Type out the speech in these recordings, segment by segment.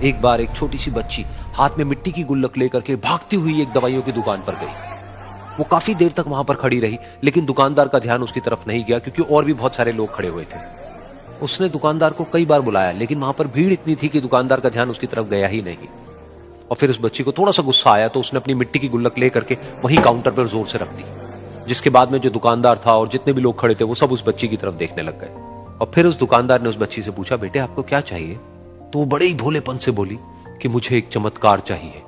एक बार एक छोटी सी बच्ची हाथ में मिट्टी की गुल्लक लेकर के भागती हुई एक दवाइयों की दुकान पर गई। वो काफी देर तक वहां पर खड़ी रही, लेकिन दुकानदार का ध्यान उसकी तरफ नहीं गया क्योंकि और भी बहुत सारे लोग खड़े हुए थे। उसने दुकानदार को कई बार बुलाया, लेकिन वहां पर भीड़ इतनी थी कि दुकानदार का ध्यान उसकी तरफ गया ही नहीं। और फिर उस बच्ची को थोड़ा सा गुस्सा आया तो उसने अपनी मिट्टी की गुल्लक लेकर के वहीं काउंटर पर जोर से रख दी, जिसके बाद में जो दुकानदार था और जितने भी लोग खड़े थे वो सब उस बच्ची की तरफ देखने लग गए। और फिर उस दुकानदार ने उस बच्ची से पूछा, बेटे आपको क्या चाहिए? तो वो बड़े ही भोलेपन से बोली कि मुझे एक चमत्कार चाहिए।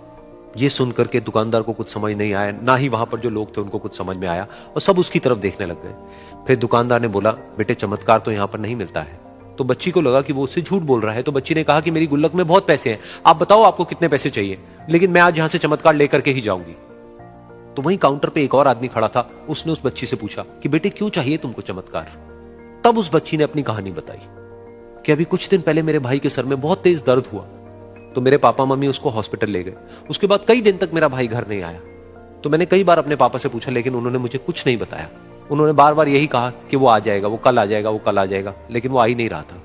ये सुनकर के दुकानदार को कुछ समझ नहीं आया, ना ही वहां पर जो लोग थे उनको कुछ समझ में आया, और सब उसकी तरफ देखने लग गए। फिर दुकानदार ने बोला, बेटे चमत्कार तो यहां पर नहीं मिलता है। तो बच्ची को लगा कि वो उससे झूठ बोल रहा है, तो बच्ची ने कहा कि मेरी गुल्लक में बहुत पैसे हैं, आप बताओ आपको कितने पैसे चाहिए, लेकिन मैं आज यहां से चमत्कार लेकर के ही जाऊंगी। तो वहीं काउंटर पे एक और आदमी खड़ा था, उसने उस बच्ची से पूछा कि बेटे क्यों चाहिए तुमको चमत्कार? तब उस बच्ची ने अपनी कहानी बताई कि अभी कुछ दिन पहले मेरे भाई के सर में बहुत तेज दर्द हुआ, तो मेरे पापा मम्मी उसको हॉस्पिटल ले गए। उसके बाद कई दिन तक मेरा भाई घर नहीं आया। तो मैंने कई बार अपने पापा से पूछा, लेकिन उन्होंने मुझे कुछ नहीं बताया। उन्होंने बार बार यही कहा कि वो आ जाएगा, वो कल आ जाएगा, वो कल आ जाएगा, लेकिन वो आ ही नहीं रहा था।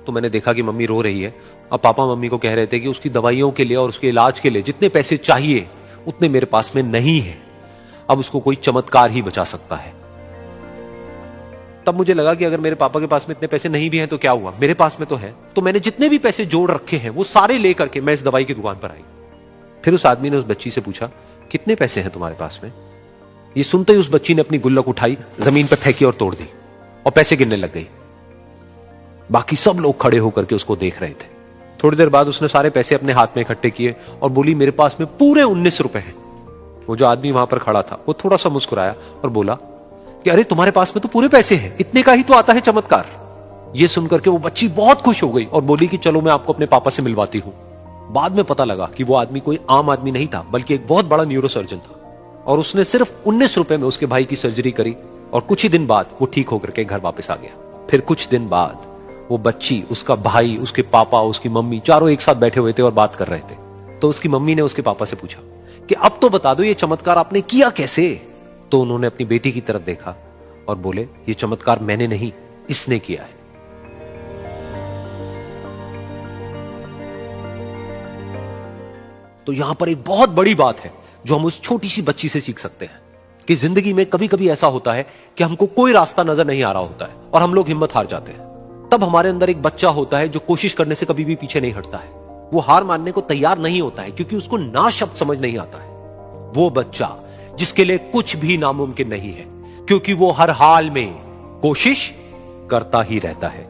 तो मैंने देखा कि मम्मी रो रही है। अब पापा मम्मी को कह रहे थे कि उसकी दवाइयों के लिए और उसके इलाज के लिए जितने पैसे चाहिए उतने मेरे पास में नहीं है, अब उसको कोई चमत्कार ही बचा सकता है। तब मुझे लगा कि अगर मेरे पापा के पास में इतने पैसे नहीं भी हैं तो क्या हुआ, मेरे पास में तो है। तो मैंने जितने भी पैसे जोड़ रखे हैं वो सारे लेकर के मैं इस दवाई की दुकान पर आई। फिर उस आदमी ने उस बच्ची से पूछा, कितने पैसे हैं तुम्हारे पास में? ये सुनते ही उस बच्ची ने अपनी गुल्लक उठाई, जमीन पर फेंकी और तोड़ दी और पैसे गिनने लग गई। बाकी सब लोग खड़े होकर के उसको देख रहे थे। थोड़ी देर बाद उसने सारे पैसे अपने हाथ में इकट्ठे किए और बोली, मेरे पास में पूरे 19 रुपए हैं। वो जो आदमी वहां पर खड़ा था वो थोड़ा सा मुस्कुराया और बोला कि अरे तुम्हारे पास में तो पूरे पैसे हैं, इतने का ही तो आता है चमत्कार। ये सुनकर के वो बच्ची बहुत खुश हो गई और बोली कि चलो मैं आपको अपने पापा से मिलवाती हूं। बाद में पता लगा कि वो आदमी कोई आम आदमी नहीं था, बल्कि एक बहुत बड़ा न्यूरोसर्जन था, और उसने सिर्फ 19 रुपए में उसके भाई की सर्जरी करी और कुछ ही दिन बाद वो ठीक होकर के घर वापस आ गया। फिर कुछ दिन बाद वो बच्ची, उसका भाई, उसके पापा, उसकी मम्मी चारों एक साथ बैठे हुए थे और बात कर रहे थे। तो उसकी मम्मी ने उसके पापा से पूछा कि अब तो बता दो ये चमत्कार आपने किया कैसे? तो उन्होंने अपनी बेटी की तरफ देखा और बोले, ये चमत्कार मैंने नहीं, इसने किया है। तो यहां पर एक बहुत बड़ी बात है जो हम उस छोटी सी बच्ची से सीख सकते हैं कि जिंदगी में कभी कभी ऐसा होता है कि हमको कोई रास्ता नजर नहीं आ रहा होता है और हम लोग हिम्मत हार जाते हैं। तब हमारे अंदर एक बच्चा होता है जो कोशिश करने से कभी भी पीछे नहीं हटता है। वो हार मानने को तैयार नहीं होता है क्योंकि उसको ना शब्द समझ नहीं आता है। वो बच्चा जिसके लिए कुछ भी नामुमकिन नहीं है, क्योंकि वो हर हाल में कोशिश करता ही रहता है।